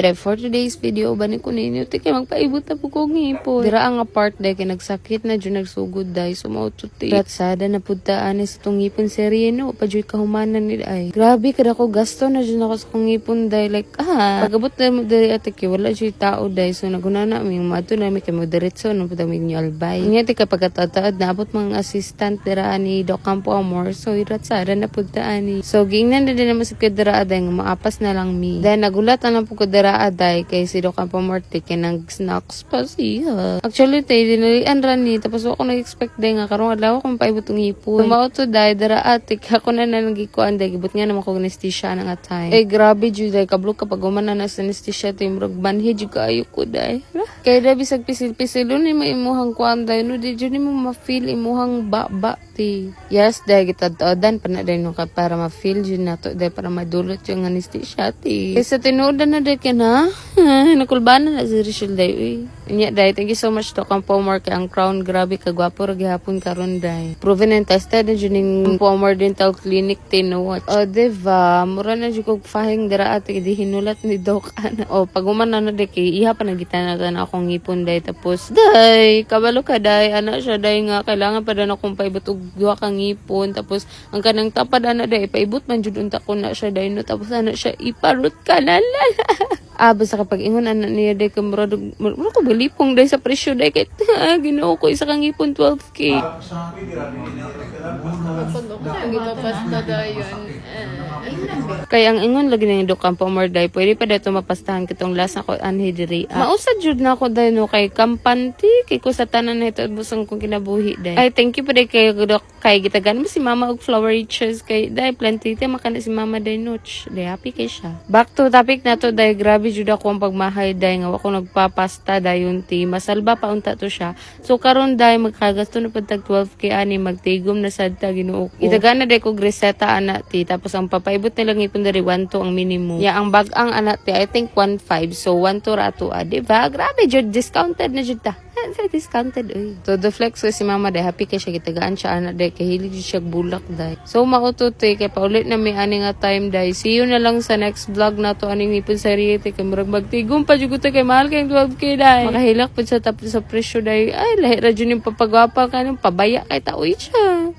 day for today's video bani ko ninyo ti kay magpaibot na po kong ngipon. Dira ang apart day kay nagsakit na jud nagsugod day sumaututi. Ratsada na pudta ani sa tong ngipon serye no pa jud kahumanan ni ay. Grabe kada ko gasto na jud ako sa kong ngipon day like pagabot na mo diri ate kay wala jud tao day so naguna na mi mato na mi kay mo diretso no pud mi nyo albay. Nya ti kapag tatad naabot mga assistant dira ani do Campo Amor so ratsada na pudta ani. So gingnan na din naman sa dira aday nga maapas na lang mi. Then nagulat na po ko dira aday kay si Doc Campo Morte kay nag-snacks pa siya. Actually tay dinalian ra ni tapos ako nag-expect day nga karong adlaw akong paibot ng ipon. Mao to day dira ate ako na nagikuan day gibot nga naman ko anesthesia na nga time. Eh grabe jud day kablo kapag humana na sa anesthesia tay murag banhi jud kaayo ko day. Kay da bisag pisil-pisil ni mo imuhang kuan day no di jud ni mo ma-feel imuhang ba ti. Yes day gitad-odan pa na day no para ma-feel jud nato day para madulot yung anesthesia ti. Kaysa tinuodan na day ka na. Nakulbanan na si Rachel day. Uy. Nya day, thank you so much to Campo Amor kay ang crown grabe kagwapo ra gihapon karon day. Proven and tested na jud ning Campo Amor Dental Clinic tinuwat. O diba, mura na jud kog fahing dira ate di hinulat ni Doc ana. O pag humana na day kay iha pa nagitanagan akong ngipon day tapos day kabalo ka day ana siya day nga kailangan pa daw akong paibot og duha ka ngipon tapos ang kanang tapad ana day paibot man jud unta ko na siya day no tapos ana siya iparot ka lala. Basta kapag ingon anak niya day kamurado ko balipong day sa presyo day kay Ginoo ko isa kang ipon 12K. Kaya ang ingon lagi na yung Doc Campo Amor day pwede pa dito mapastahan kitong lasa ko anhi diri. Mausad jud na ako day no kay kampanti kay ko sa tanan nito busang kong kinabuhi day. Ay thank you pa day kay Doc kay gitagan mo si mama og flowery cheese kay day plantite makana si mama day noch day happy kay siya. Back to topic na to day grabe jud ako ang pagmahay day nga ako nagpapasta dayon ti masalba pa unta to siya. So karon day magkagasto na pud tag 12K ani magtigom na sad ta Ginoo ko. Itagana day ko reseta ana ti tapos ang papaibot nilang ipon dari 1 to ang minimum. Ya ang bag-ang ana ti I think 1.5 so 1 to rato di ba? Grabe jud discounted na jud ta. Discounted So the flex ko si mama day happy kay siya gitagaan siya ana day kay hilig siya bulak day. So maututoy kay paulit na may ani nga time day. See you na lang sa next vlog nato aning ipon sa riyete kay murag magtigom pa jud kay mahal kay 12K day. Makahilak pud sa tapos sa presyo day. Ay lahi ra jud ning papagwapa kanang pabaya kay taoy siya.